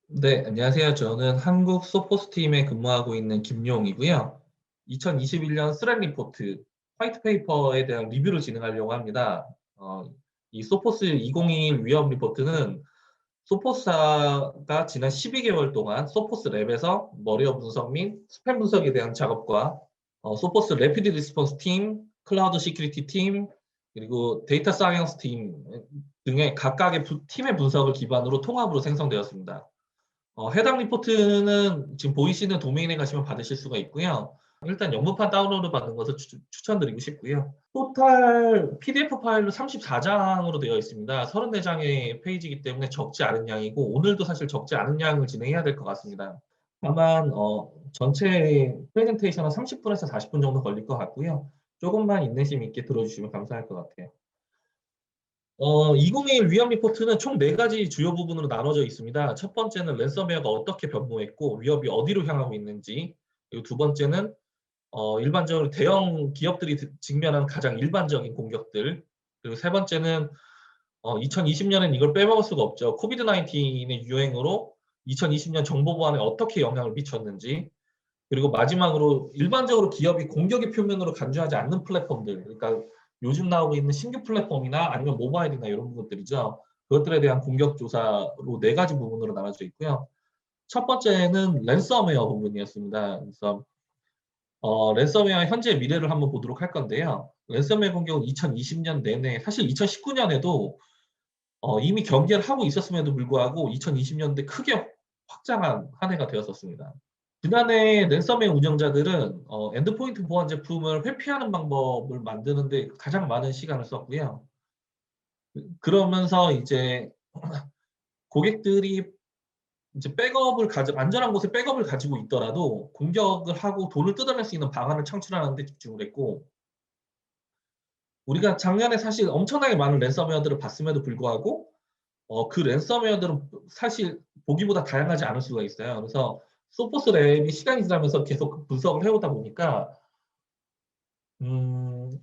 네, 안녕하세요. 저는 한국 소포스 팀에 근무하고 있는 김용이고요. 2021년 스랩 리포트 화이트 페이퍼에 대한 리뷰를 진행하려고 합니다. 이 소포스 2021 위험 리포트는 소포스가 지난 12개월 동안 소포스 랩에서 머리어 분석 및 스팸 분석에 대한 작업과 소포스 래피드 리스폰스 팀, 클라우드 시큐리티 팀, 그리고 데이터 사이언스 팀 등의 각각의 팀의 분석을 기반으로 통합으로 생성되었습니다. 해당 리포트는 지금 보이시는 도메인에 가시면 받으실 수가 있고요. 일단 영문판 다운로드 받는 것을 추천드리고 싶고요. 토탈 PDF 파일로 34장으로 되어 있습니다. 34장의 페이지이기 때문에 적지 않은 양이고 오늘도 사실 적지 않은 양을 진행해야 될 것 같습니다. 다만 전체 프레젠테이션은 30분에서 40분 정도 걸릴 것 같고요. 조금만 인내심 있게 들어주시면 감사할 것 같아요. 2021 위험 리포트는 총 4가지 주요 부분으로 나눠져 있습니다. 첫 번째는 랜섬웨어가 어떻게 변모했고 위협이 어디로 향하고 있는지, 그리고 두 번째는 일반적으로 대형 기업들이 직면하는 가장 일반적인 공격들, 그리고 세 번째는 2020년엔 이걸 빼먹을 수가 없죠. 코비드 19의 유행으로 2020년 정보 보안에 어떻게 영향을 미쳤는지, 그리고 마지막으로 일반적으로 기업이 공격의 표면으로 간주하지 않는 플랫폼들, 그러니까 요즘 나오고 있는 신규 플랫폼이나 아니면 모바일이나 이런 부분들이죠. 그것들에 대한 공격 조사로 4가지 부분으로 나눠져 있고요. 첫 번째는 랜섬웨어 부분이었습니다. 그래서 랜섬웨어의 현재 미래를 한번 보도록 할 건데요. 랜섬웨어 공격은 2020년 내내, 사실 2019년에도 이미 경계를 하고 있었음에도 불구하고 2020년대 크게 확장한 한 해가 되었었습니다. 지난해 랜섬웨어 운영자들은 엔드포인트 보안 제품을 회피하는 방법을 만드는데 가장 많은 시간을 썼고요. 그러면서 이제 고객들이 이제 안전한 곳에 백업을 가지고 있더라도 공격을 하고 돈을 뜯어낼 수 있는 방안을 창출하는 데 집중을 했고, 우리가 작년에 사실 엄청나게 많은 랜섬웨어들을 봤음에도 불구하고 그 랜섬웨어들은 사실 보기보다 다양하지 않을 수가 있어요. 그래서 소포스 랩이 시간이 지나면서 계속 분석을 해오다 보니까 음,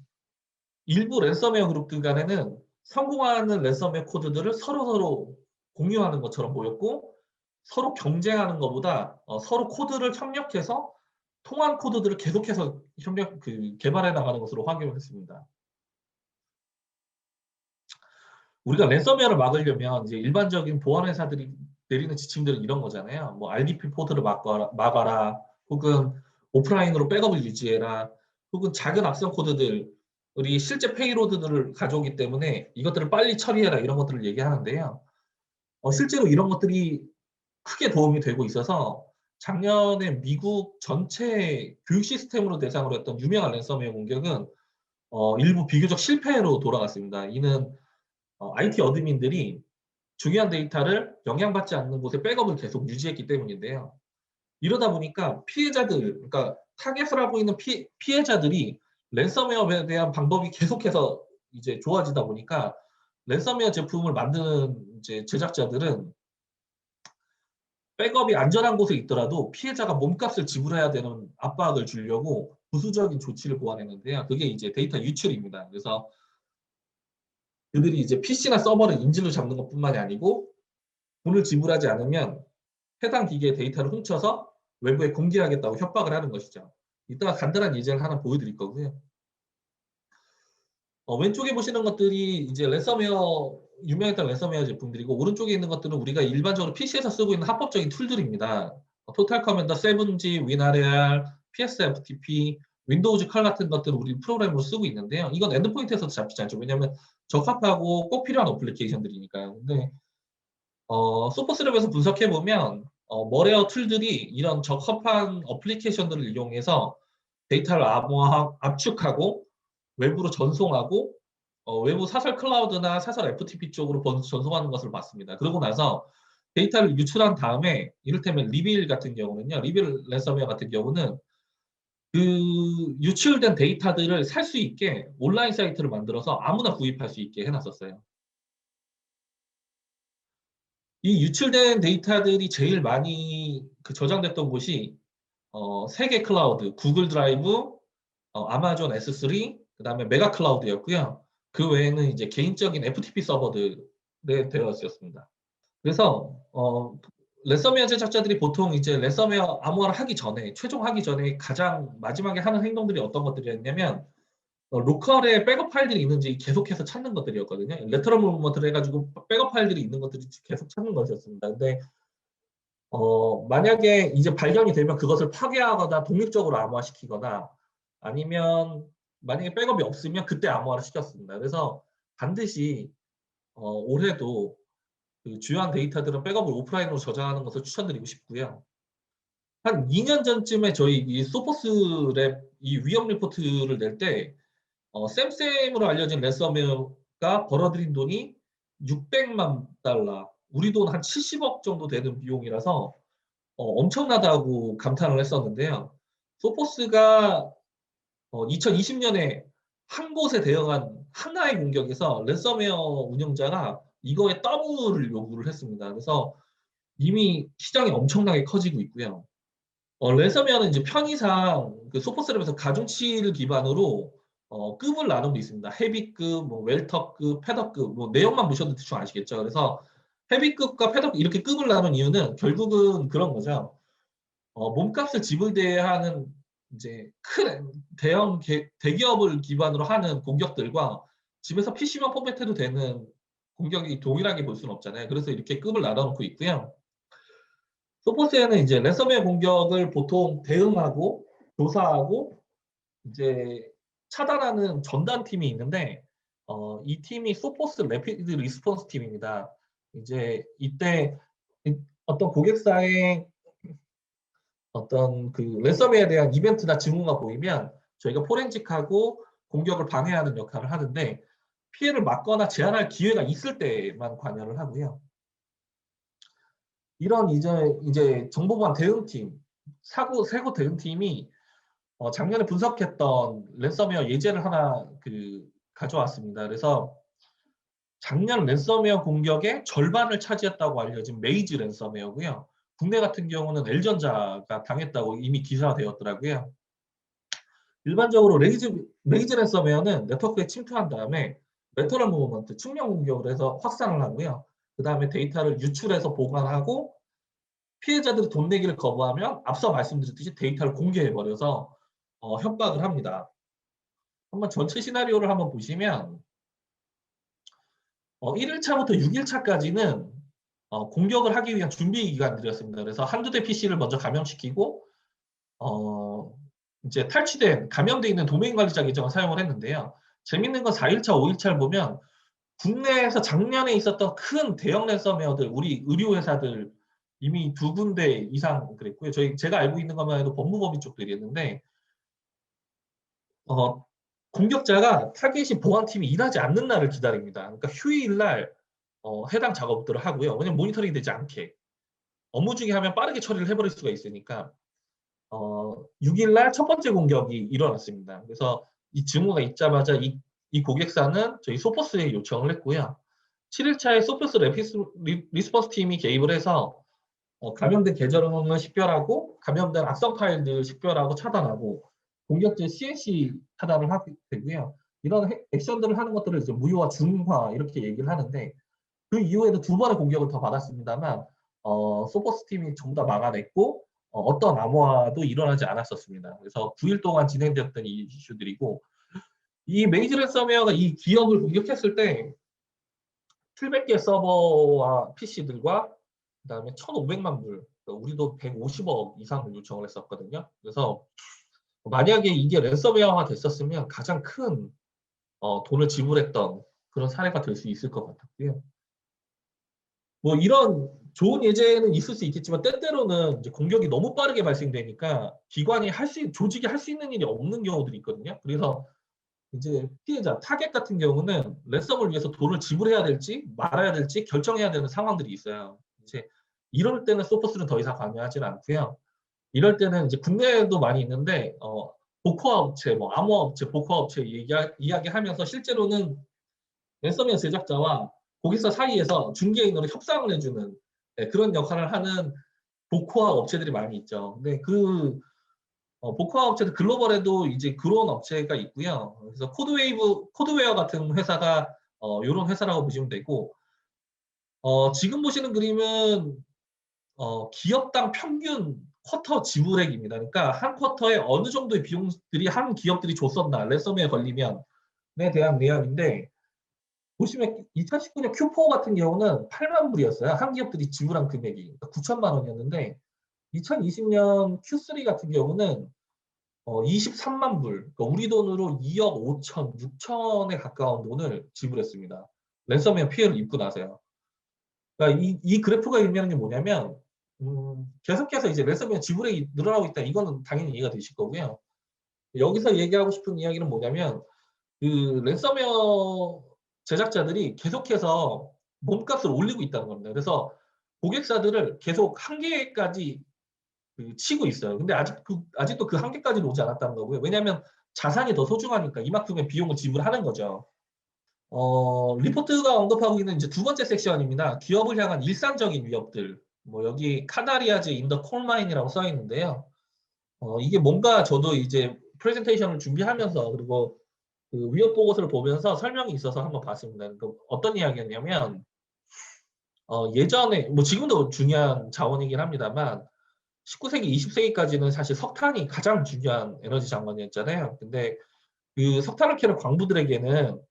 일부 랜섬웨어 그룹들 간에는 성공하는 랜섬웨어 코드들을 서로서로 공유하는 것처럼 보였고, 서로 경쟁하는 것보다 서로 코드를 협력해서 통한 코드들을 계속해서 개발해 나가는 것으로 확인을 했습니다. 우리가 랜섬웨어를 막으려면 이제 일반적인 보안 회사들이 내리는 지침들은 이런 거잖아요. 뭐 RDP 포트를 막아라, 혹은 오프라인으로 백업을 유지해라, 혹은 작은 악성 코드들이 실제 페이로드들을 가져오기 때문에 이것들을 빨리 처리해라, 이런 것들을 얘기하는데요. 실제로 이런 것들이 크게 도움이 되고 있어서 작년에 미국 전체 교육 시스템으로 대상으로 했던 유명한 랜섬웨어 공격은 일부 비교적 실패로 돌아갔습니다. 이는 IT 어드민들이 중요한 데이터를 영향받지 않는 곳에 백업을 계속 유지했기 때문인데요. 이러다 보니까 피해자들, 그러니까 타겟을 하고 있는 피해자들이 랜섬웨어에 대한 방법이 계속해서 이제 좋아지다 보니까 랜섬웨어 제품을 만드는 이제 제작자들은 백업이 안전한 곳에 있더라도 피해자가 몸값을 지불해야 되는 압박을 주려고 부수적인 조치를 고안했는데요. 그게 이제 데이터 유출입니다. 그래서 그들이 이제 PC나 서버를 인질로 잡는 것뿐만이 아니고 돈을 지불하지 않으면 해당 기기의 데이터를 훔쳐서 외부에 공개하겠다고 협박을 하는 것이죠. 이따가 간단한 예제를 하나 보여드릴 거고요. 왼쪽에 보시는 것들이 이제 랜섬웨어, 유명했던 랜섬웨어 제품들이고, 오른쪽에 있는 것들은 우리가 일반적으로 PC에서 쓰고 있는 합법적인 툴들입니다. 토탈 커맨더 7G, WinRAR, PSFTP, 윈도우즈 컬 같은 것들을 우리 프로그램으로 쓰고 있는데요. 이건 엔드포인트에서도 잡히지 않죠. 왜냐하면 적합하고 꼭 필요한 어플리케이션들이니까요. 근데 소포스랩에서 분석해보면 머레어 툴들이 이런 적합한 어플리케이션들을 이용해서 데이터를 압축하고 외부로 전송하고 외부 사설 클라우드나 사설 FTP 쪽으로 전송하는 것을 봤습니다. 그러고 나서 데이터를 유출한 다음에 이를테면 리빌 같은 경우는요, 리빌 랜섬웨어 같은 경우는 그 유출된 데이터들을 살 수 있게 온라인 사이트를 만들어서 아무나 구입할 수 있게 해놨었어요. 이 유출된 데이터들이 제일 많이 저장됐던 곳이 세계 클라우드, 구글 드라이브, 아마존 S3, 그다음에 메가 클라우드였고요. 그 외에는 이제 개인적인 FTP 서버들에 되어 있었습니다. 그래서 랜섬웨어 제작자들이 보통 이제 랜섬웨어 암호화를 하기 전에, 최종하기 전에 가장 마지막에 하는 행동들이 어떤 것들이었냐면, 로컬에 백업 파일들이 있는지 계속해서 찾는 것들이었거든요. 레터럴 무브먼트를 해가지고 백업 파일들이 있는 것들이 계속 찾는 것이었습니다. 근데 만약에 이제 발견이 되면 그것을 파괴하거나 독립적으로 암호화시키거나 아니면 만약에 백업이 없으면 그때 암호화를 시켰습니다. 그래서 반드시 올해도 그 주요한 데이터들은 백업을 오프라인으로 저장하는 것을 추천드리고 싶고요. 한 2년 전쯤에 저희 이 소포스 랩 이 위험 리포트를 낼 때 쌤쌤으로 알려진 랜섬웨어가 벌어들인 돈이 600만 달러, 우리 돈 한 70억 정도 되는 비용이라서 엄청나다고 감탄을 했었는데요. 소포스가 2020년에 한 곳에 대응한 하나의 공격에서 랜섬웨어 운영자가 이거에 더블을 요구를 했습니다. 그래서 이미 시장이 엄청나게 커지고 있고요. 랜섬웨어는 이제 편의상 그 소포스랩에서 가중치를 기반으로 급을 나누고 있습니다. 헤비급, 뭐 웰터급, 패더급, 뭐 내용만 보셔도 대충 아시겠죠. 그래서 헤비급과 패더급 이렇게 급을 나눈 이유는 결국은 그런 거죠. 몸값을 지불돼야 하는 이제 큰 대기업을 기반으로 하는 공격들과 집에서 PC만 포맷해도 되는 공격이 동일하게 볼 수는 없잖아요. 그래서 이렇게 급을 나눠놓고 있고요. 소포스에는 이제 랜섬웨어 공격을 보통 대응하고 조사하고 이제 차단하는 전담 팀이 있는데 이 팀이 소포스 래피드 리스폰스 팀입니다. 이제 이때 어떤 고객사의 어떤 그 랜섬웨어에 대한 이벤트나 징후가 보이면 저희가 포렌식하고 공격을 방해하는 역할을 하는데 피해를 막거나 제한할 기회가 있을 때만 관여를 하고요. 이런 이제 정보보안 대응팀, 세고 대응팀이 작년에 분석했던 랜섬웨어 예제를 하나 가져왔습니다. 그래서 작년 랜섬웨어 공격의 절반을 차지했다고 알려진 메이즈 랜섬웨어고요. 국내 같은 경우는 L전자가 당했다고 이미 기사되었더라고요. 일반적으로 레이즈 랜섬웨어는 네트워크에 침투한 다음에 레터럴 무브먼트, 측면 공격을 해서 확산을 하고요. 그 다음에 데이터를 유출해서 보관하고 피해자들이 돈 내기를 거부하면 앞서 말씀드렸듯이 데이터를 공개해버려서 협박을 합니다. 한번 전체 시나리오를 한번 보시면 1일차부터 6일차까지는 공격을 하기 위한 준비 기간들이었습니다. 그래서 한두 대 PC를 먼저 감염시키고 이제 탈취된 감염되어 있는 도메인 관리자 계정을 사용을 했는데요. 재밌는 건 4일차, 5일차를 보면 국내에서 작년에 있었던 큰 대형 랜섬웨어들, 우리 의료회사들 이미 2군데 이상 그랬고요. 제가 알고 있는 것만 해도 법무법인 쪽들이었는데 공격자가 타겟이 보안팀이 일하지 않는 날을 기다립니다. 그러니까 휴일날 해당 작업들을 하고요. 왜냐면 모니터링이 되지 않게. 업무 중에 하면 빠르게 처리를 해버릴 수가 있으니까 6일날 첫 번째 공격이 일어났습니다. 그래서 이 증오가 있자마자 이 고객사는 저희 소포스에 요청을 했고요. 7일차에 소포스 리스폰스 팀이 개입을 해서 감염된 계정을 식별하고 감염된 악성 파일들을 식별하고 차단하고 공격자 CNC 차단을 하게 되고요. 이런 액션들을 하는 것들을 이제 무효화, 중화 이렇게 얘기를 하는데 그 이후에도 2번의 공격을 더 받았습니다만 소포스 팀이 전부 다 막아냈고 어떤 암호화도 일어나지 않았었습니다. 그래서 9일 동안 진행되었던 이 이슈들이고 이 메이저 랜섬웨어가 이 기업을 공격했을 때 700개 서버와 PC들과 그다음에 1,500만 불, 우리도 150억 이상을 요청을 했었거든요. 그래서 만약에 이게 랜섬웨어가 됐었으면 가장 큰 돈을 지불했던 그런 사례가 될 수 있을 것 같았고요. 뭐 이런 좋은 예제는 있을 수 있겠지만 때때로는 이제 공격이 너무 빠르게 발생되니까 기관이 조직이 할 수 있는 일이 없는 경우들이 있거든요. 그래서 이제 피해자, 타겟 같은 경우는 랜섬을 위해서 돈을 지불해야 될지 말아야 될지 결정해야 되는 상황들이 있어요. 이제 이럴 때는 소포스는 더 이상 관여하지는 않고요. 이럴 때는 이제 국내에도 많이 있는데 보코아 업체, 뭐 암호화 업체, 보코아 업체 이야기하면서 실제로는 랜섬웨어 제작자와 고객사 사이에서 중개인으로 협상을 해주는 그런 역할을 하는 보코아 업체들이 많이 있죠. 근데 보코아 업체도 글로벌에도 이제 그런 업체가 있고요. 그래서 코드웨어 같은 회사가 이런 회사라고 보시면 되고 지금 보시는 그림은 기업당 평균 쿼터 지불액입니다. 그러니까 한 쿼터에 어느 정도의 비용들이 한 기업들이 줬었나 랜섬웨어 걸리면에 대한 내용인데, 보시면 2019년 Q4 같은 경우는 8만 불이었어요. 한 기업들이 지불한 금액이. 그러니까 9천만 원이었는데 2020년 Q3 같은 경우는 23만 불, 그러니까 우리 돈으로 2억 5천, 6천에 가까운 돈을 지불했습니다. 랜섬웨어 피해를 입고 나서요. 그러니까 이 그래프가 의미하는 게 뭐냐면, 계속해서 이제 랜섬웨어 지불액이 늘어나고 있다. 이거는 당연히 이해가 되실 거고요. 여기서 얘기하고 싶은 이야기는 뭐냐면, 그 랜섬웨어 제작자들이 계속해서 몸값을 올리고 있다는 겁니다. 그래서 고객사들을 계속 한계까지 치고 있어요. 근데 아직도 그 한계까지는 오지 않았다는 거고요. 왜냐하면 자산이 더 소중하니까 이만큼의 비용을 지불하는 거죠. 리포트가 언급하고 있는 이제 두 번째 섹션입니다. 기업을 향한 일상적인 위협들. 뭐 여기 카나리아즈 인더 콜마인이라고 써 있는데요. 이게 뭔가 저도 이제 프레젠테이션을 준비하면서 그리고 그 위협 보고서를 보면서 설명이 있어서 한번 봤습니다. 그 어떤 이야기였냐면, 예전에 뭐 지금도 중요한 자원이긴 합니다만 19세기, 20세기까지는 사실 석탄이 가장 중요한 에너지 자원이었잖아요. 근데 그 석탄을 캐는 광부들에게는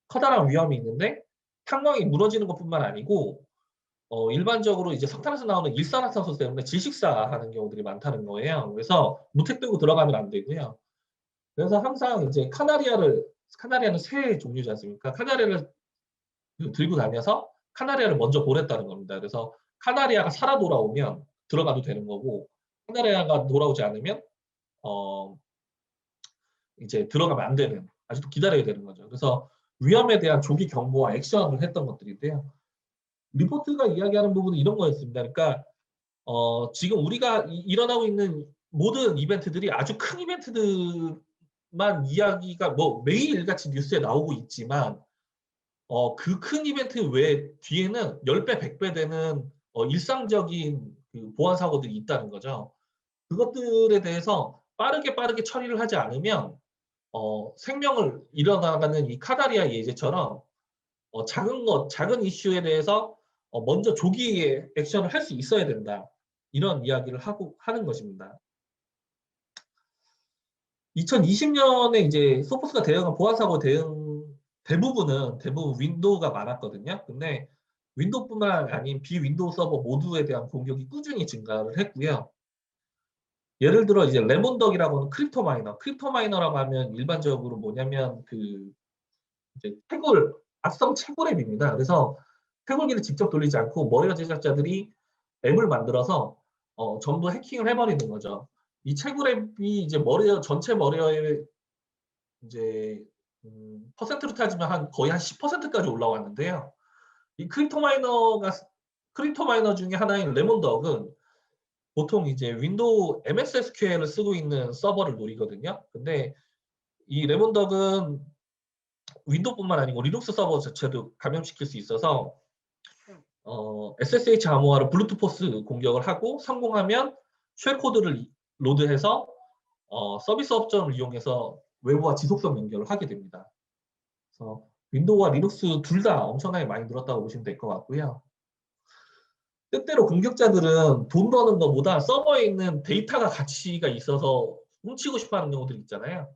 커다란 위험이 있는데, 탄광이 무너지는 것뿐만 아니고 일반적으로 이제 석탄에서 나오는 일산화탄소 때문에 질식사하는 경우들이 많다는 거예요. 그래서 무턱대고 들어가면 안 되고요. 그래서 항상 이제 카나리아는 새 종류지 않습니까? 카나리아를 들고 다녀서 카나리아를 먼저 보냈다는 겁니다. 그래서 카나리아가 살아 돌아오면 들어가도 되는 거고, 카나리아가 돌아오지 않으면 어 이제 들어가면 안 되는, 아직도 기다려야 되는 거죠. 그래서 위험에 대한 조기 경보와 액션을 했던 것들인데요. 리포트가 이야기하는 부분은 이런 거였습니다. 그러니까 지금 우리가 일어나고 있는 모든 이벤트들이 아주 큰 이벤트들만 이야기가 뭐 매일같이 뉴스에 나오고 있지만, 그 큰 이벤트 외에 뒤에는 10배, 100배 되는 일상적인 그 보안 사고들이 있다는 거죠. 그것들에 대해서 빠르게 처리를 하지 않으면 생명을 잃어나가는 이 카다리아 예제처럼 작은 이슈에 대해서 먼저 조기에 액션을 할 수 있어야 된다. 이런 이야기를 하는 것입니다. 2020년에 이제 소포스가 대응한 보안 사고 대부분 윈도우가 많았거든요. 근데 윈도우뿐만 아닌 비윈도우 서버 모두에 대한 공격이 꾸준히 증가를 했고요. 예를 들어 이제 레몬덕이라고 하는 크립토 마이너라고 하면 일반적으로 뭐냐면 그 이제 악성 채굴 앱입니다. 그래서 채굴기를 직접 돌리지 않고 머리어 제작자들이 앱을 만들어서 전부 해킹을 해버리는 거죠. 이 채굴 앱이 이제 전체 머리어의 이제 퍼센트로 따지면 거의 한 10%까지 올라왔는데요. 이 크립토 마이너 중에 하나인 레몬덕은 보통 이제 윈도우 MS SQL을 쓰고 있는 서버를 노리거든요. 근데 이 레몬덕은 윈도우뿐만 아니고 리눅스 서버 자체도 감염시킬 수 있어서 SSH 암호화로 블루투포스 공격을 하고 성공하면 쉘 코드를 로드해서 서비스 업점을 이용해서 외부와 지속성 연결을 하게 됩니다. 그래서 윈도우와 리눅스 둘 다 엄청나게 많이 늘었다고 보시면 될 것 같고요. 때때로 공격자들은 돈 버는 것보다 서버에 있는 데이터가 가치가 있어서 훔치고 싶어하는 경우들 있잖아요.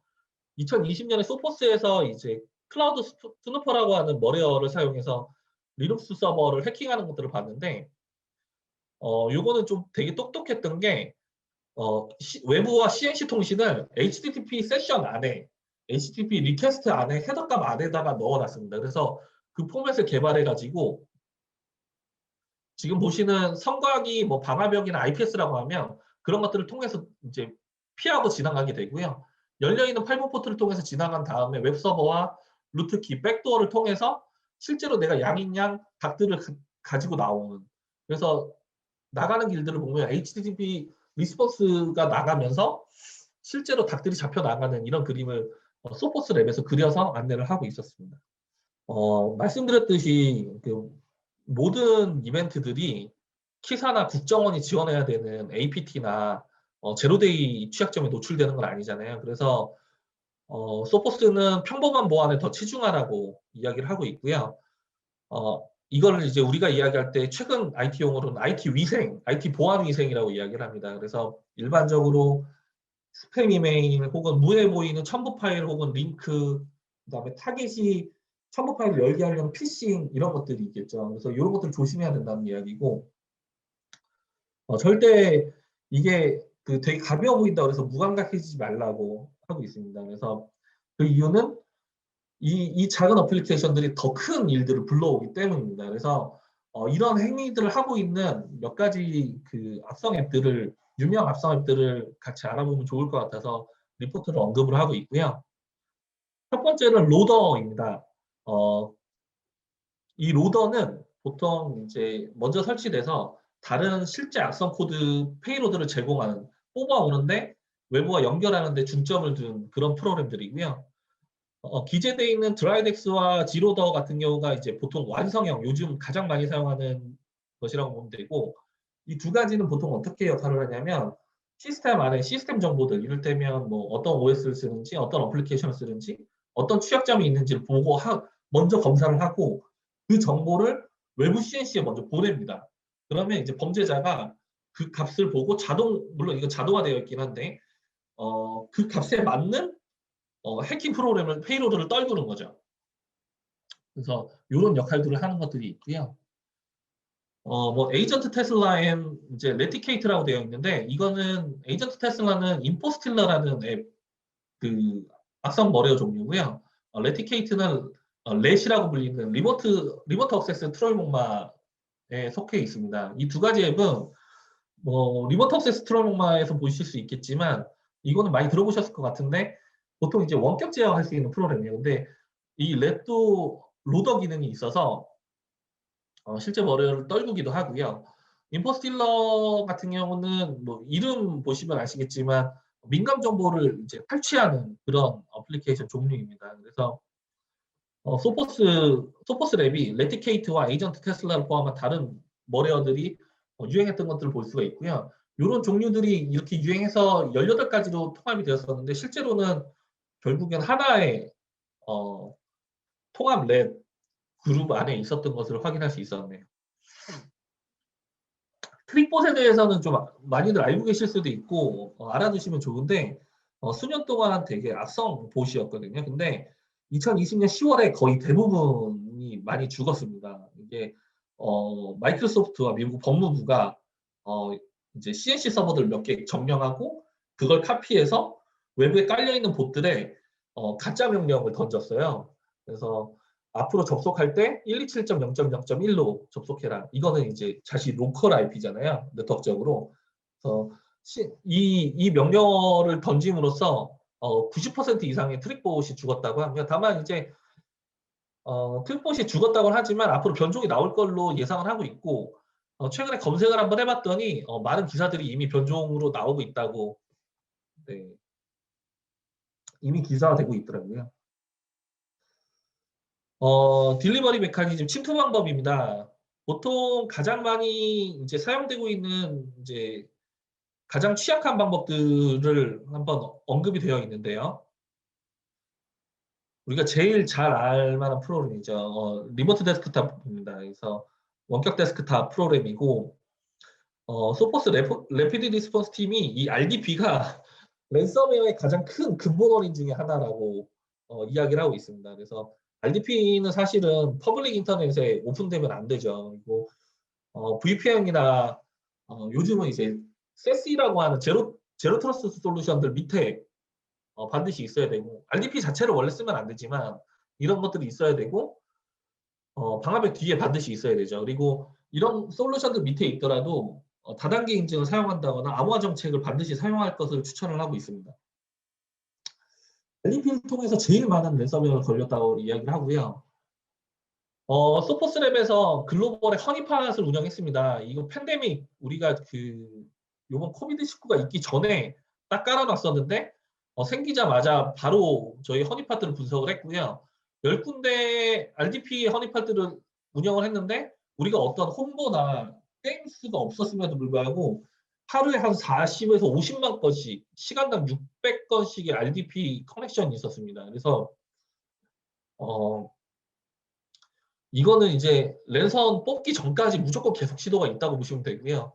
2020년에 소포스에서 이제 클라우드 스누퍼라고 하는 머레어를 사용해서 리눅스 서버를 해킹하는 것들을 봤는데, 요거는 좀 되게 똑똑했던 게 외부와 CNC 통신을 HTTP 세션 안에, HTTP 리퀘스트 안에 헤더값 안에다가 넣어놨습니다. 그래서 그 포맷을 개발해가지고 지금 보시는 성곽이 뭐 방화벽이나 IPS라고 하면 그런 것들을 통해서 이제 피하고 지나가게 되고요. 열려있는 8번 포트를 통해서 지나간 다음에 웹서버와 루트키, 백도어를 통해서 실제로 내가 양인 양 닭들을 가지고 나오는, 그래서 나가는 길들을 보면 HTTP 리스폰스가 나가면서 실제로 닭들이 잡혀 나가는 이런 그림을 소포스 랩에서 그려서 안내를 하고 있었습니다. 말씀드렸듯이 그 모든 이벤트들이 키사나 국정원이 지원해야 되는 APT나 제로데이 취약점에 노출되는 건 아니잖아요. 그래서 소포스는 평범한 보안에 더 치중하라고 이야기를 하고 있고요. 이거를 이제 우리가 이야기할 때 최근 IT 용어로는 IT 위생, IT 보안 위생이라고 이야기를 합니다. 그래서 일반적으로 스팸 이메일 혹은 무해 보이는 첨부 파일 혹은 링크, 그다음에 타깃이 첨부 파일을 열게 하려면 피싱 이런 것들이 있겠죠. 그래서 이런 것들 조심해야 된다는 이야기고, 절대 이게 그 되게 가벼워 보인다 그래서 무감각해지지 말라고 하고 있습니다. 그래서 그 이유는 이 작은 어플리케이션들이 더 큰 일들을 불러오기 때문입니다. 그래서 이런 행위들을 하고 있는 몇 가지 그 악성 앱들을, 유명 악성 앱들을 같이 알아보면 좋을 것 같아서 리포트를 언급을 하고 있고요. 첫 번째는 로더입니다. 어, 이 로더는 보통 이제 먼저 설치돼서 다른 실제 악성 코드 페이로드를 제공하는, 뽑아오는데 외부와 연결하는데 중점을 둔 그런 프로그램들이고요. 기재되어 있는 드라이덱스와 지로더 같은 경우가 이제 보통 완성형, 요즘 가장 많이 사용하는 것이라고 보면 되고, 이 두 가지는 보통 어떻게 역할을 하냐면 시스템 안에 시스템 정보들, 이를테면 뭐 어떤 OS를 쓰는지, 어떤 어플리케이션을 쓰는지, 어떤 취약점이 있는지를 보고 먼저 검사를 하고 그 정보를 외부 CNC에 먼저 보냅니다. 그러면 이제 범죄자가 그 값을 보고 물론 이거 자동화되어 있긴 한데 그 값에 맞는 해킹 프로그램을 페이로드를 떨구는 거죠. 그래서 이런 역할들을 하는 것들이 있고요. 뭐 에이전트 테슬라엔 이제 레티케이트라고 되어 있는데, 이거는 에이전트 테슬라는 임포스틸러라는 앱 그 악성 머레어 종류고요. 레티케이트는 렛이라고 불리는 리모트 억세스 트롤 목마에 속해 있습니다. 이 두 가지 앱은 뭐 리모트 억세스 트롤 목마에서 보실 수 있겠지만 이거는 많이 들어보셨을 것 같은데 보통 이제 원격 제어할 수 있는 프로그램이에요. 근데 이 렛도 로더 기능이 있어서 실제 머리를 떨구기도 하고요. 임포스틸러 같은 경우는 뭐 이름 보시면 아시겠지만 민감 정보를 이제 탈취하는 그런 어플리케이션 종류입니다. 그래서 소포스 랩이 레티케이트와 에이전트 테슬라를 포함한 다른 머레어들이 유행했던 것들을 볼 수가 있고요. 이런 종류들이 이렇게 유행해서 18가지로 통합이 되었었는데 실제로는 결국엔 하나의 어, 통합 랩 그룹 안에 있었던 것을 확인할 수 있었네요. 트릭봇에 대해서는 좀 많이들 알고 계실 수도 있고 알아두시면 좋은데 수년 동안 되게 악성 보시였거든요. 근데 2020년 10월에 거의 대부분이 많이 죽었습니다. 이게 마이크로소프트와 미국 법무부가 어, 이제 CNC 서버들 몇 개 점령하고 그걸 카피해서 외부에 깔려 있는 봇들에 가짜 명령을 던졌어요. 그래서 앞으로 접속할 때 127.0.0.1로 접속해라. 이거는 이제 자신 로컬 IP잖아요. 네트워크적으로. 그래서 이 명령어를 던짐으로써 90% 이상의 트릭봇이 죽었다고 하며, 다만 이제 트릭봇이 죽었다고는 하지만 앞으로 변종이 나올 걸로 예상을 하고 있고, 최근에 검색을 한번 해봤더니 많은 기사들이 이미 변종으로 나오고 있다고, 네, 이미 기사화되고 있더라고요. 딜리버리 메커니즘 침투 방법입니다. 보통 가장 많이 이제 사용되고 있는 이제 가장 취약한 방법들을 한번 언급이 되어 있는데요. 우리가 제일 잘 알만한 프로그램이죠. 리모트 데스크탑입니다. 그래서 원격 데스크탑 프로그램이고, 소포스 레피드 리스폰스 팀이 이 RDP가 랜섬웨어의 가장 큰 근본 원인 중에 하나라고 이야기를 하고 있습니다. 그래서 RDP는 사실은 퍼블릭 인터넷에 오픈되면 안 되죠. 그리고 VPN이나 요즘은 이제 세시라고 하는 제로 트러스트 솔루션들 밑에 반드시 있어야 되고, RDP 자체를 원래 쓰면 안 되지만 이런 것들이 있어야 되고, 방화벽 뒤에 반드시 있어야 되죠. 그리고 이런 솔루션들 밑에 있더라도 다단계 인증을 사용한다거나 암호화 정책을 반드시 사용할 것을 추천을 하고 있습니다. RDP를 통해서 제일 많은 랜섬웨어를 걸렸다고 이야기를 하고요. 소포스랩에서 글로벌의 허니팟을 운영했습니다. 이거 팬데믹 우리가 요번 코비드19가 있기 전에 딱 깔아놨었는데 생기자마자 바로 저희 허니팟들을 분석을 했고요. 10군데 RDP 허니팟들을 운영을 했는데 우리가 어떤 홍보나 게임수가 없었음에도 불구하고 하루에 한 40에서 50만 건씩 시간당 600건씩의 RDP 커넥션이 있었습니다. 그래서 어, 이거는 이제 랜선 뽑기 전까지 무조건 계속 시도가 있다고 보시면 되고요.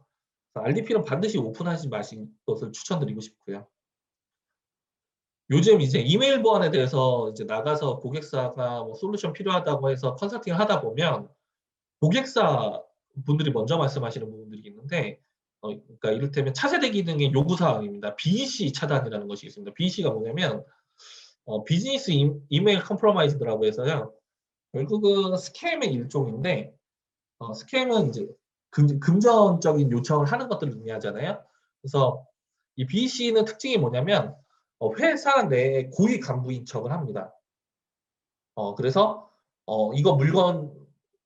RDP는 반드시 오픈하지 마신 것을 추천드리고 싶고요. 요즘 이제 이메일 보안에 대해서 이제 나가서 고객사가 뭐 솔루션 필요하다고 해서 컨설팅을 하다 보면 고객사 분들이 먼저 말씀하시는 부분들이 있는데, 그러니까 이를테면 차세대 기능의 요구사항입니다. BEC 차단이라는 것이 있습니다. BEC가 뭐냐면 비즈니스 이메일 컴프로마이즈라고 해서요. 결국은 스캠의 일종인데, 스캠은 이제 금전적인 요청을 하는 것들을 의미하잖아요. 그래서 이 BEC는 특징이 뭐냐면 회사 내 고위 간부인 척을 합니다. 그래서 이거 물건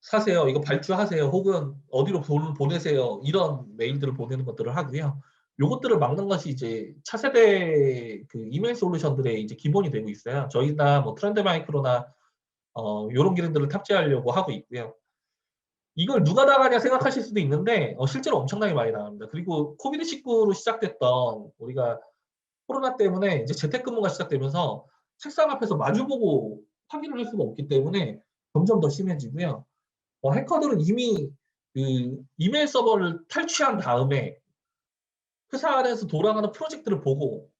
사세요, 이거 발주하세요, 혹은 어디로 돈을 보내세요, 이런 메일들을 보내는 것들을 하고요. 요것들을 막는 것이 이제 차세대 그 이메일 솔루션들의 이제 기본이 되고 있어요. 저희나 뭐 트렌드 마이크로나 요런 기능들을 탑재하려고 하고 있고요. 이걸 누가 나가냐 생각하실 수도 있는데 실제로 엄청나게 많이 나갑니다. 그리고 코비드19로 시작됐던 우리가 코로나 때문에 이제 재택근무가 시작되면서 책상 앞에서 마주보고 확인을 할 수가 없기 때문에 점점 더 심해지고요. 해커들은 이미 그 이메일 서버를 탈취한 다음에 회사 안에서 돌아가는 프로젝트를 보고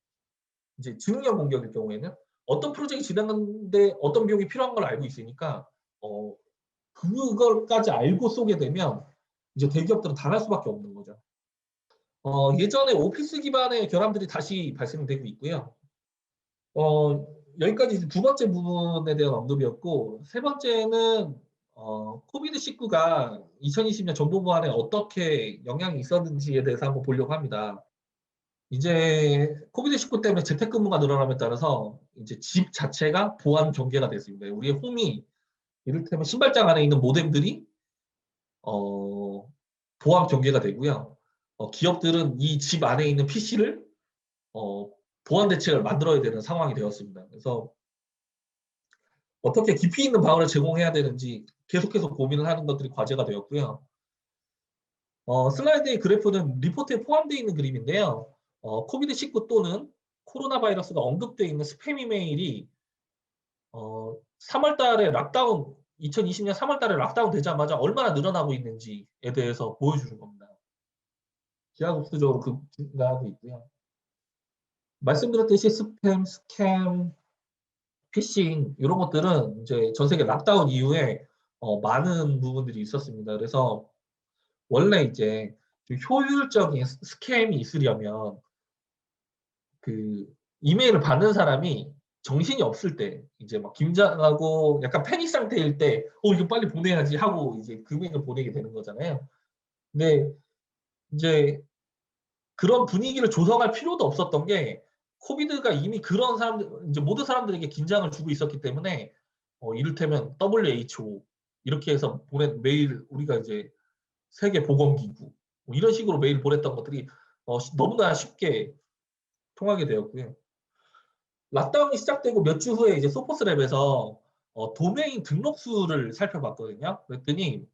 이제 증명 공격일 경우에는 어떤 프로젝트가 진행하는데 어떤 비용이 필요한 걸 알고 있으니까 어, 그걸까지 알고 쏘게 되면 이제 대기업들은 당할 수밖에 없는 거죠. 예전에 오피스 기반의 결함들이 다시 발생되고 있고요. 여기까지 두 번째 부분에 대한 언급이었고, 세 번째는 코비드19가 2020년 정부 보안에 어떻게 영향이 있었는지에 대해서 한번 보려고 합니다. 이제 코비드19 때문에 재택근무가 늘어남에 따라서 이제 집 자체가 보안 경계가 됐습니다. 우리의 홈이 이를테면 신발장 안에 있는 모뎀들이 어, 보안 경계가 되고요. 기업들은 이 집 안에 있는 PC를 보안 대책을 만들어야 되는 상황이 되었습니다. 그래서 어떻게 깊이 있는 방어를 제공해야 되는지 계속해서 고민을 하는 것들이 과제가 되었고요. 슬라이드의 그래프는 리포트에 포함되어 있는 그림인데요. 코비드19 또는 코로나 바이러스가 언급되어 있는 스팸 이메일이 3월 달에 락다운, 2020년 3월 달에 락다운 되자마자 얼마나 늘어나고 있는지에 대해서 보여주는 겁니다. 기하급수적으로 증가하고 있고요. 말씀드렸듯이 스팸, 스캠, 피싱 이런 것들은 이제 전 세계 락다운 이후에 많은 부분들이 있었습니다. 그래서 원래 이제 좀 효율적인 스캠이 있으려면 그 이메일을 받는 사람이 정신이 없을 때 이제 막 긴장하고 약간 패닉 상태일 때 이거 빨리 보내야지 하고 이제 금액을 보내게 되는 거잖아요. 근데 이제 그런 분위기를 조성할 필요도 없었던 게 코비드가 이미 그런 사람들 이제 모든 사람들에게 긴장을 주고 있었기 때문에 이를테면 WHO 이렇게 해서 보낸 메일 우리가 이제 세계 보건기구 뭐 이런 식으로 메일 보냈던 것들이 너무나 쉽게 통하게 되었고요. 락다운이 시작되고 몇 주 후에 이제 소포스랩에서 도메인 등록수를 살펴봤거든요. 그랬더니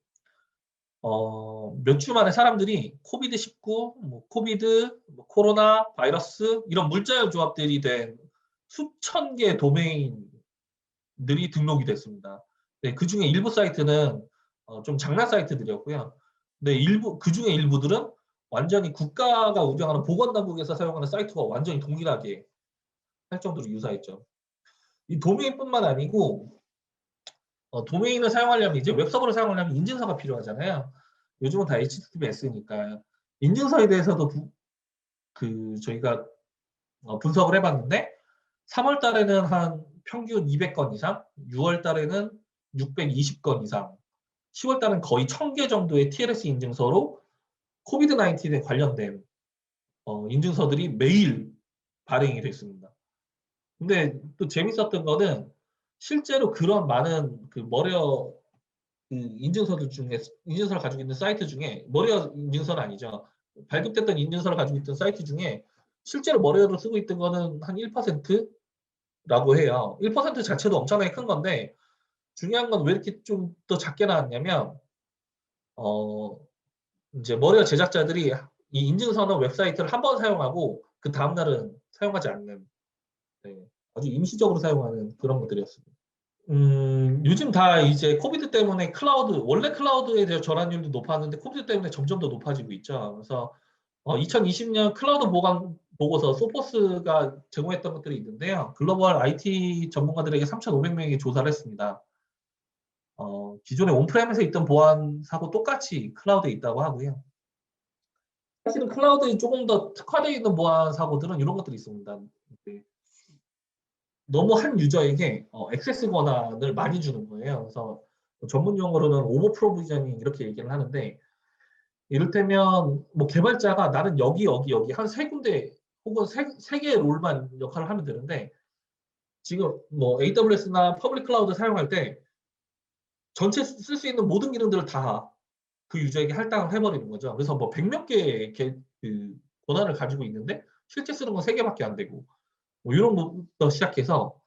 몇 주 만에 사람들이 코비드19, 뭐 코비드, 뭐 코로나, 바이러스 이런 물자열 조합들이 된 수천 개의 도메인들이 등록이 됐습니다. 네, 그 중에 일부 사이트는 좀 장난 사이트들이었고요. 근데 그 중에 일부들은 완전히 국가가 운영하는 보건당국에서 사용하는 사이트와 완전히 동일하게 할 정도로 유사했죠. 이 도메인뿐만 아니고 도메인을 사용하려면 이제 웹서버를 사용하려면 인증서가 필요하잖아요. 요즘은 다 HTTPS니까 인증서에 대해서도 저희가 분석을 해봤는데 3월 달에는 한 평균 200건 이상, 6월 달에는 620건 이상, 10월 달은 거의 1000개 정도의 TLS 인증서로 코비드 19에 관련된 인증서들이 매일 발행이 됐습니다. 근데 또 재밌었던 거는 실제로 그런 많은 그 머리어 인증서들 중에 인증서를 가지고 있는 사이트 중에 머리어 인증서는 아니죠. 발급됐던 인증서를 가지고 있던 사이트 중에 실제로 머리어를 쓰고 있던 거는 한 1%라고 해요. 1% 자체도 엄청나게 큰 건데 중요한 건 왜 이렇게 좀 더 작게 나왔냐면 이제 머리어 제작자들이 이 인증서는 웹사이트를 한 번 사용하고 그 다음 날은 사용하지 않는 아주 임시적으로 사용하는 그런 것들이었습니다. 요즘 다 이제 코비드 때문에 원래 클라우드에 대한 전환율도 높았는데 코비드 때문에 점점 더 높아지고 있죠. 그래서 2020년 클라우드 보관 보고서 소포스가 제공했던 것들이 있는데요. 글로벌 IT 전문가들에게 3,500명이 조사를 했습니다. 기존에 온프레임에서 있던 보안사고 똑같이 클라우드에 있다고 하고요. 사실은 클라우드에 조금 더 특화되어 있는 보안 사고들은 이런 것들이 있습니다. 너무 한 유저에게 액세스 권한을 많이 주는 거예요. 그래서 전문 용어로는 오버 프로비저닝 이렇게 얘기를 하는데, 이를테면 뭐 개발자가 나는 여기 한 세 군데 혹은 세 개의 롤만 역할을 하면 되는데, 지금 뭐 AWS나 퍼블릭 클라우드 사용할 때 전체 쓸 수 있는 모든 기능들을 다 그 유저에게 할당을 해버리는 거죠. 그래서 뭐 100몇 개의 그 권한을 가지고 있는데 실제 쓰는 건 3개밖에 안 되고, 뭐 이런 것부터 시작해서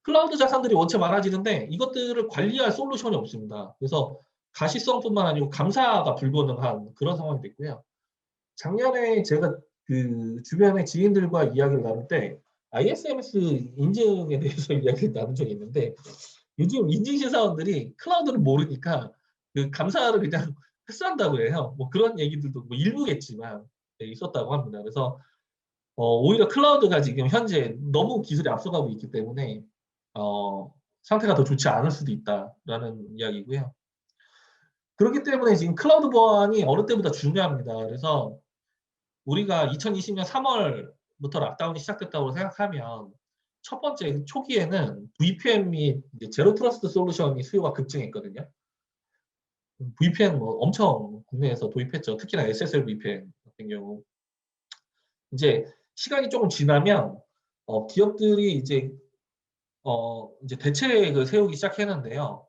클라우드 자산들이 원체 많아지는데 이것들을 관리할 솔루션이 없습니다. 그래서 가시성뿐만 아니고 감사가 불가능한 그런 상황이 됐고요. 작년에 제가 그 주변의 지인들과 이야기를 나눌 때 ISMS 인증에 대해서 이야기를 나눈 적이 있는데, 요즘 인증심사원들이 클라우드를 모르니까 그 감사를 그냥 패스한다고 해요. 뭐 그런 얘기들도 뭐 일부겠지만 있었다고 합니다. 그래서 오히려 클라우드가 지금 현재 너무 기술이 앞서가고 있기 때문에 상태가 더 좋지 않을 수도 있다라는 이야기고요. 그렇기 때문에 지금 클라우드 보안이 어느 때보다 중요합니다. 그래서 우리가 2020년 3월부터 락다운이 시작됐다고 생각하면 첫 번째 초기에는 VPN 및 제로 트러스트 솔루션이 수요가 급증했거든요. VPN 뭐 엄청 국내에서 도입했죠. 특히나 SSL VPN 같은 경우. 이제 시간이 조금 지나면 기업들이 이제 대책을 세우기 시작했는데요.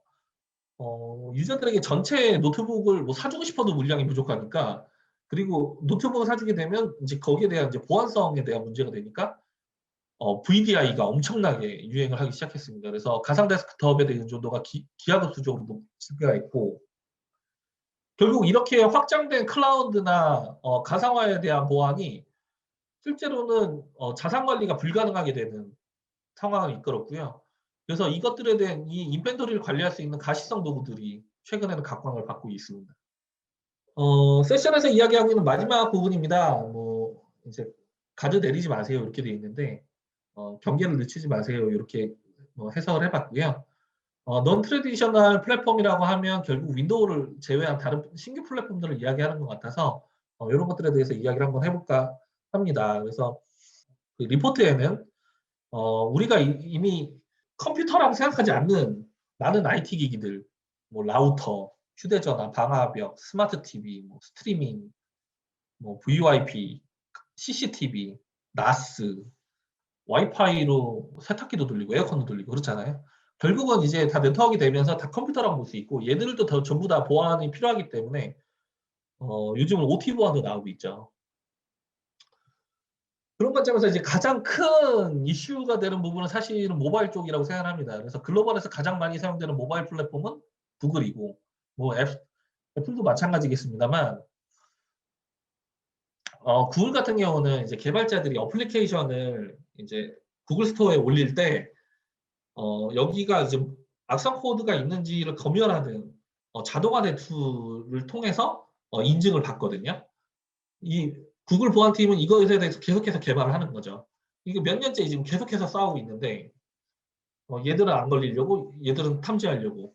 유저들에게 전체 노트북을 뭐 사주고 싶어도 물량이 부족하니까, 그리고 노트북을 사주게 되면 이제 거기에 대한 이제 보안성에 대한 문제가 되니까 VDI가 엄청나게 유행을 하기 시작했습니다. 그래서 가상 데스크톱에 대한 의존도가 기하급수적으로 증가했고, 결국 이렇게 확장된 클라우드나 가상화에 대한 보안이 실제로는 자산 관리가 불가능하게 되는 상황을 이끌었고요. 그래서 이것들에 대한 이 인벤토리를 관리할 수 있는 가시성 도구들이 최근에는 각광을 받고 있습니다. 세션에서 이야기하고 있는 마지막 부분입니다. 뭐 이제 가드 내리지 마세요 이렇게 돼 있는데, 경계를 늦추지 마세요 이렇게 해석을 해봤고요. 넌 트래디셔널 플랫폼이라고 하면 결국 윈도우를 제외한 다른 신규 플랫폼들을 이야기하는 것 같아서 이런 것들에 대해서 이야기를 한번 해볼까 합니다. 그래서 그 리포트에는 우리가 이미 컴퓨터라고 생각하지 않는 많은 IT 기기들, 뭐 라우터, 휴대전화, 방화벽, 스마트 TV, 뭐 스트리밍, 뭐 VoIP, CCTV, 나스, 와이파이로 세탁기도 돌리고 에어컨도 돌리고 그렇잖아요. 결국은 이제 다 네트워크가 되면서 다 컴퓨터라고 볼 수 있고, 얘들도 전부 다 보안이 필요하기 때문에 요즘은 OT 보안도 나오고 있죠. 그런 관점에서 이제 가장 큰 이슈가 되는 부분은 사실은 모바일 쪽이라고 생각합니다. 그래서 글로벌에서 가장 많이 사용되는 모바일 플랫폼은 구글이고, 뭐 애플도 마찬가지겠습니다만, 구글 같은 경우는 이제 개발자들이 어플리케이션을 이제 구글 스토어에 올릴 때 여기가 이제 악성 코드가 있는지를 검열하는 자동화 툴을 통해서 인증을 받거든요. 이 구글 보안팀은 이거에 대해서 계속해서 개발을 하는 거죠. 이게 몇 년째 지금 계속해서 싸우고 있는데, 얘들은 안 걸리려고, 얘들은 탐지하려고.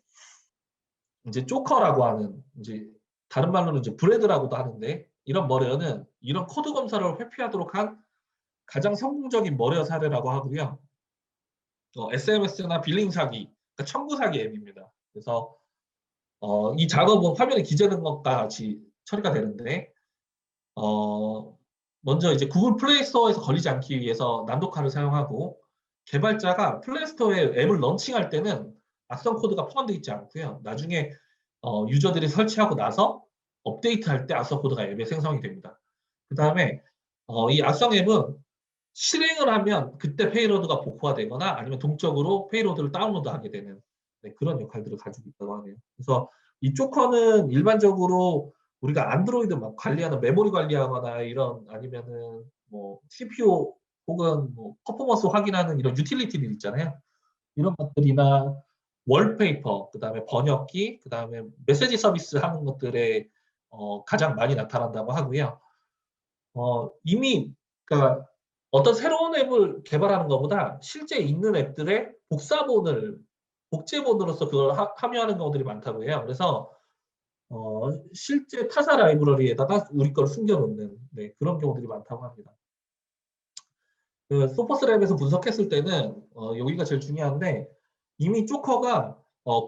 이제 조커라고 하는, 이제 다른 말로는 이제 브레드라고도 하는데, 이런 머레어는 이런 코드 검사를 회피하도록 한 가장 성공적인 머레어 사례라고 하고요. SMS나 빌링 사기, 그러니까 청구 사기 앱입니다. 그래서 이 작업은 화면에 기재된 것과 같이 처리가 되는데, 어, 먼저 이제 구글 플레이 스토어에서 걸리지 않기 위해서 난독화를 사용하고, 개발자가 플레이 스토어에 앱을 런칭할 때는 악성 코드가 포함되어 있지 않고요. 나중에 유저들이 설치하고 나서 업데이트할 때 악성 코드가 앱에 생성이 됩니다. 그 다음에 이 악성 앱은 실행을 하면 그때 페이로드가 복구화되거나 아니면 동적으로 페이로드를 다운로드하게 되는, 네, 그런 역할들을 가지고 있다고 하네요. 그래서 이 조커는 일반적으로 우리가 안드로이드 막 관리하는 메모리 관리하거나 이런, 아니면은 뭐 CPU 혹은 뭐 퍼포먼스 확인하는 이런 유틸리티들 있잖아요. 이런 것들이나 월페이퍼, 그 다음에 번역기, 그 다음에 메시지 서비스 하는 것들에 가장 많이 나타난다고 하고요. 이미 그러니까 어떤 새로운 앱을 개발하는 것보다 실제 있는 앱들의 복제본으로서 그걸 함유하는 경우들이 많다고 해요. 그래서 실제 타사 라이브러리에다가 우리 걸 숨겨놓는 그런 경우들이 많다고 합니다. 그 소퍼스랩에서 분석했을 때는 여기가 제일 중요한데 이미 쪼커가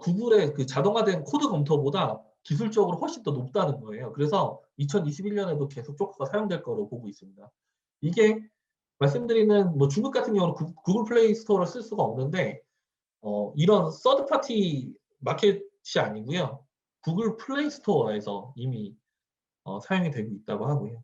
구글의 그 자동화된 코드 검토보다 기술적으로 훨씬 더 높다는 거예요. 그래서 2021년에도 계속 쪼커가 사용될 거로 보고 있습니다. 이게 말씀드리는 뭐 중국 같은 경우는 구글 플레이 스토어를 쓸 수가 없는데 이런 서드 파티 마켓이 아니고요. 구글 플레이 스토어에서 이미 사용이 되고 있다고 하고요.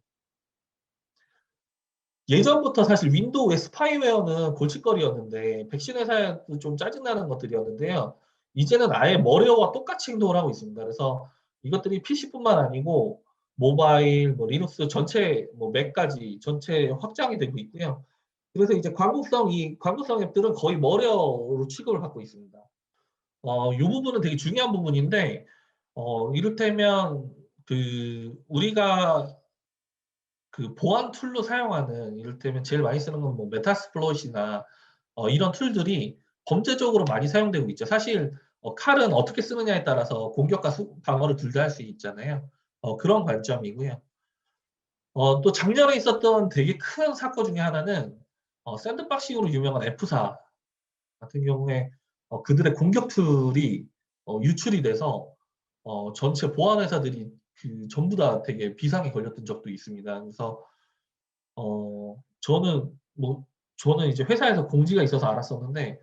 예전부터 사실 윈도우 스파이웨어는 골칫거리였는데 백신 회사도 좀 짜증나는 것들이었는데요. 이제는 아예 머레어와 똑같이 행동을 하고 있습니다. 그래서 이것들이 PC뿐만 아니고 모바일, 뭐 리눅스 전체, 뭐 맥까지 전체 확장이 되고 있고요. 그래서 이제 광고성 앱들은 거의 머레어로 취급을 받고 있습니다. 이 부분은 되게 중요한 부분인데, 이를테면 우리가 그 보안 툴로 사용하는 이를테면 제일 많이 쓰는 건 뭐 메타스플로잇이나 이런 툴들이 범죄적으로 많이 사용되고 있죠. 사실 칼은 어떻게 쓰느냐에 따라서 공격과 방어를 둘 다 할 수 있잖아요. 그런 관점이고요. 또 작년에 있었던 되게 큰 사건 중에 하나는 샌드박싱으로 유명한 F사 같은 경우에 그들의 공격 툴이 유출이 돼서 전체 보안 회사들이 전부 다 되게 비상에 걸렸던 적도 있습니다. 그래서 저는 저는 이제 회사에서 공지가 있어서 알았었는데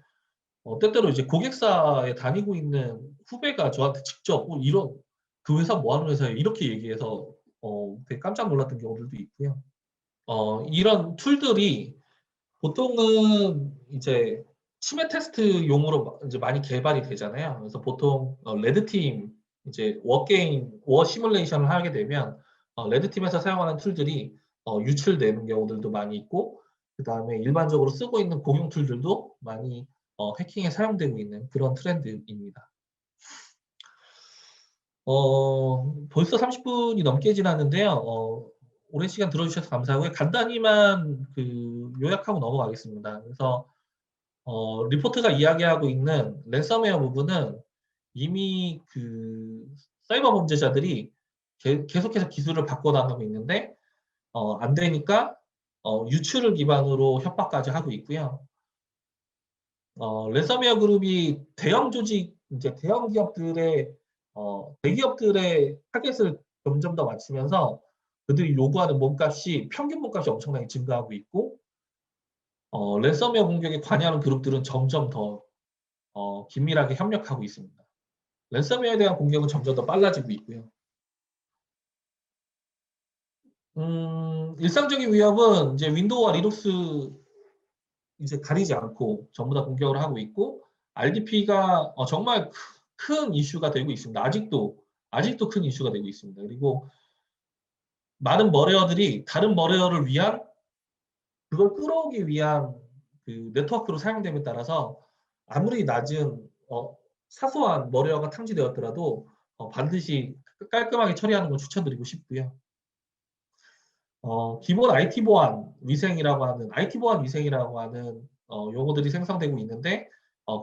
때때로 이제 고객사에 다니고 있는 후배가 저한테 직접 이런 그 회사 뭐 하는 회사예요? 이렇게 얘기해서 되게 깜짝 놀랐던 경우들도 있고요. 이런 툴들이 보통은 이제 치매 테스트용으로 이제 많이 개발이 되잖아요. 그래서 보통 레드팀 이제 워 시뮬레이션을 하게 되면 레드팀에서 사용하는 툴들이 유출되는 경우들도 많이 있고 그다음에 일반적으로 쓰고 있는 공용 툴들도 많이 해킹에 사용되고 있는 그런 트렌드입니다. 벌써 30분이 넘게 지났는데요. 오랜 시간 들어주셔서 감사하고요. 간단히만 요약하고 넘어가겠습니다. 그래서 리포트가 이야기하고 있는 랜섬웨어 부분은 이미 사이버 범죄자들이 계속해서 기술을 바꿔나가고 있는데 안 되니까 유출을 기반으로 협박까지 하고 있고요. 랜섬웨어 그룹이 대형 조직, 이제 대형 기업들의 대기업들의 타겟을 점점 더 맞추면서 그들이 요구하는 몸값이 평균 몸값이 엄청나게 증가하고 있고 랜섬웨어 공격에 관여하는 그룹들은 점점 더 긴밀하게 협력하고 있습니다. 랜섬웨어에 대한 공격은 점점 더 빨라지고 있고요. 일상적인 위협은 이제 윈도우와 리눅스 이제 가리지 않고 전부 다 공격을 하고 있고 RDP가 정말 큰 이슈가 되고 있습니다. 아직도 큰 이슈가 되고 있습니다. 그리고 많은 머레어들이 다른 머레어를 위한 그걸 끌어오기 위한 네트워크로 사용됨에 따라서 아무리 낮은 사소한 머레어가 탐지되었더라도 반드시 깔끔하게 처리하는 걸 추천드리고 싶고요. 기본 IT 보안 위생이라고 하는 용어들이 생성되고 있는데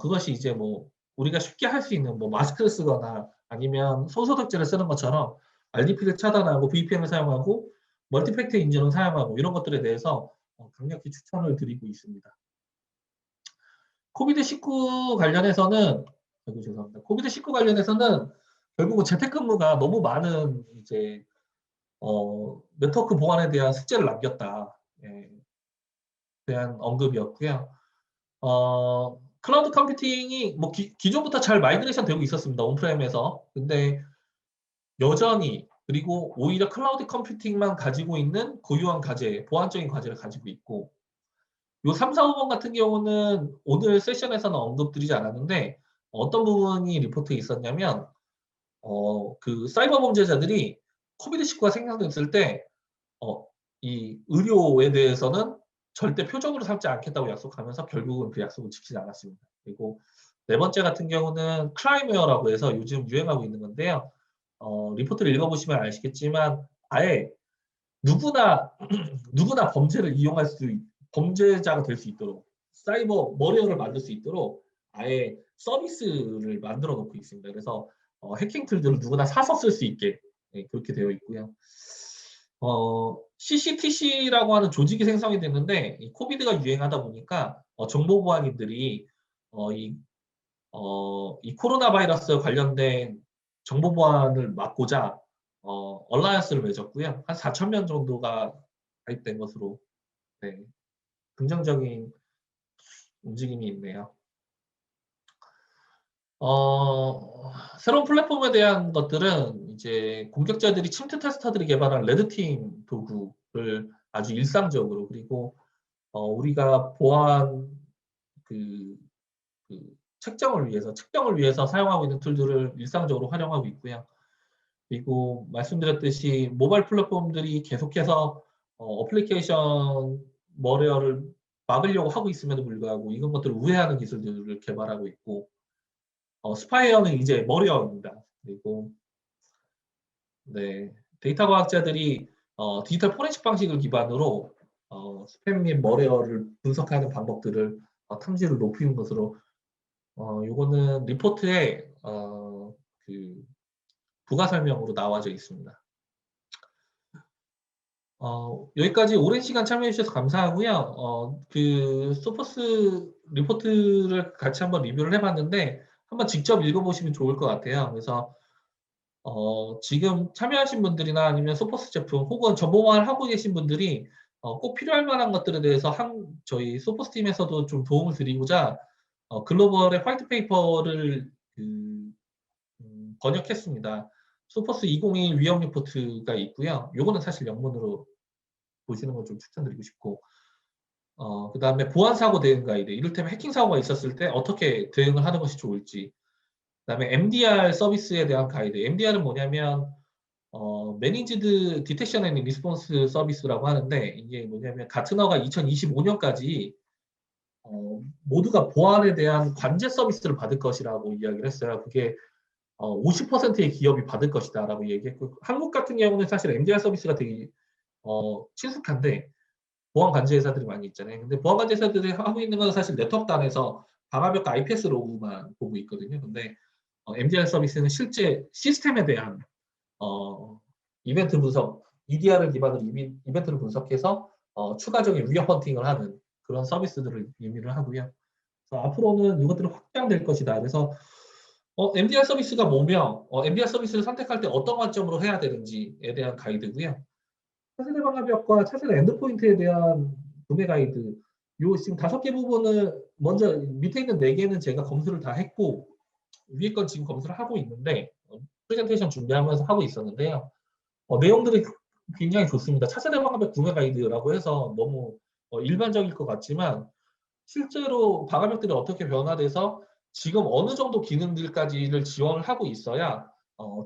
그것이 이제 뭐 우리가 쉽게 할 수 있는 뭐 마스크를 쓰거나 아니면 손소독제를 쓰는 것처럼 RDP를 차단하고 VPN을 사용하고 멀티팩터 인증을 사용하고 이런 것들에 대해서 강력히 추천을 드리고 있습니다. 코비드-19 관련해서는 죄송합니다. 코비드-19 관련해서는 결국은 재택근무가 너무 많은 이제 네트워크 보안에 대한 숙제를 남겼다. 예, 대한 언급이었고요. 클라우드 컴퓨팅이 뭐 기존부터 잘 마이그레이션 되고 있었습니다. 온프렘에서. 근데 여전히 그리고 오히려 클라우드 컴퓨팅만 가지고 있는 고유한 과제, 보안적인 과제를 가지고 있고 요 3, 4, 5번 같은 경우는 오늘 세션에서는 언급드리지 않았는데 어떤 부분이 리포트에 있었냐면 사이버 범죄자들이 코비드-19가 생성됐을 때 이 의료에 대해서는 절대 표적으로 삼지 않겠다고 약속하면서 결국은 그 약속을 지키지 않았습니다. 그리고 네 번째 같은 경우는 크라임웨어라고 해서 요즘 유행하고 있는 건데요. 리포트를 읽어보시면 아시겠지만 아예 누구나 누구나 범죄를 이용할 수 범죄자가 될 수 있도록 사이버 머리어를 만들 수 있도록 아예 서비스를 만들어 놓고 있습니다. 그래서 해킹 툴들을 누구나 사서 쓸 수 있게 그렇게 되어 있고요. CCTC라고 하는 조직이 생성이 됐는데 이 코비드가 유행하다 보니까 정보보안인들이 이 이 코로나 바이러스 관련된 정보 보안을 막고자 얼라이언스를 맺었고요. 한 4,000명 정도가 가입된 것으로 네, 긍정적인 움직임이 있네요. 새로운 플랫폼에 대한 것들은 이제 공격자들이 침투 테스터들이 개발한 레드팀 도구를 아주 일상적으로 그리고 우리가 보안 그, 그 측정을 위해서 사용하고 있는 툴들을 일상적으로 활용하고 있고요. 그리고 말씀드렸듯이 모바일 플랫폼들이 계속해서 어플리케이션 머리어를 막으려고 하고 있음에도 불구하고 이런 것들을 우회하는 기술들을 개발하고 있고 스파이어는 이제 머리어입니다. 그리고 네, 데이터 과학자들이 디지털 포렌식 방식을 기반으로 스팸 및 머리어를 분석하는 방법들을 탐지를 높이는 것으로 요거는 리포트에 그 부가 설명으로 나와져 있습니다. 여기까지 오랜 시간 참여해 주셔서 감사하고요. 그 소포스 리포트를 같이 한번 리뷰를 해봤는데 한번 직접 읽어보시면 좋을 것 같아요. 그래서 지금 참여하신 분들이나 아니면 소포스 제품 혹은 정보보안을 하고 계신 분들이 꼭 필요할 만한 것들에 대해서 저희 소포스 팀에서도 좀 도움을 드리고자 글로벌의 화이트 페이퍼를 번역했습니다. 소포스 2021 위험 리포트가 있고요. 요거는 사실 영문으로 보시는 걸 좀 추천드리고 싶고 그 다음에 보안사고 대응 가이드 이를테면 해킹 사고가 있었을 때 어떻게 대응을 하는 것이 좋을지 그 다음에 MDR 서비스에 대한 가이드 MDR은 뭐냐면 Managed Detection and Response 서비스라고 하는데 이게 뭐냐면 가트너가 2025년까지 모두가 보안에 대한 관제 서비스를 받을 것이라고 이야기를 했어요. 그게 50%의 기업이 받을 것이다 라고 얘기했고 한국 같은 경우는 사실 MDR 서비스가 되게 친숙한데 보안 관제 회사들이 많이 있잖아요. 근데 보안 관제 회사들이 하고 있는 건 사실 네트워크 안에서 방화벽과 IPS 로그만 보고 있거든요. 근데 MDR 서비스는 실제 시스템에 대한 이벤트 분석, EDR을 기반으로 이벤트를 분석해서 추가적인 위협 헌팅을 하는 그런 서비스들을 의미를 하고요. 그래서 앞으로는 이것들은 확장될 것이다. 그래서 MDR 서비스가 뭐며 MDR 서비스를 선택할 때 어떤 관점으로 해야 되는지에 대한 가이드고요. 차세대 방화벽과 차세대 엔드포인트에 대한 구매 가이드 요 지금 5개 부분을 먼저 밑에 있는 4개는 제가 검수를 다 했고 위에 건 지금 검수를 하고 있는데 프레젠테이션 준비하면서 하고 있었는데요. 내용들이 굉장히 좋습니다. 차세대 방화벽 구매 가이드라고 해서 너무 일반적일 것 같지만 실제로 방화벽들이 어떻게 변화돼서 지금 어느 정도 기능들까지를 지원을 하고 있어야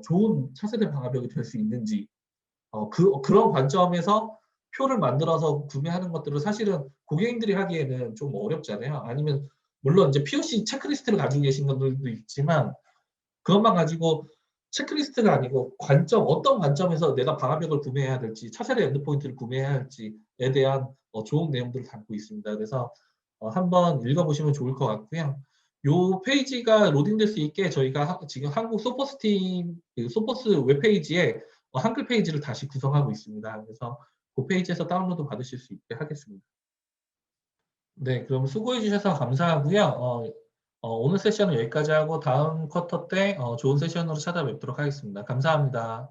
좋은 차세대 방화벽이 될 수 있는지 그런 관점에서 표를 만들어서 구매하는 것들은 사실은 고객님들이 하기에는 좀 어렵잖아요. 아니면 물론 이제 POC 체크리스트를 가지고 계신 분들도 있지만 그것만 가지고 체크리스트가 아니고 어떤 관점에서 내가 방화벽을 구매해야 될지 차세대 엔드포인트를 구매해야 할지에 대한 좋은 내용들을 담고 있습니다. 그래서 한번 읽어보시면 좋을 것 같고요. 요 페이지가 로딩될 수 있게 저희가 지금 한국 소포스 팀 소포스 웹페이지에 한글 페이지를 다시 구성하고 있습니다. 그래서 그 페이지에서 다운로드 받으실 수 있게 하겠습니다. 네, 그럼 수고해 주셔서 감사하고요. 오늘 세션은 여기까지 하고 다음 쿼터 때 좋은 세션으로 찾아뵙도록 하겠습니다. 감사합니다.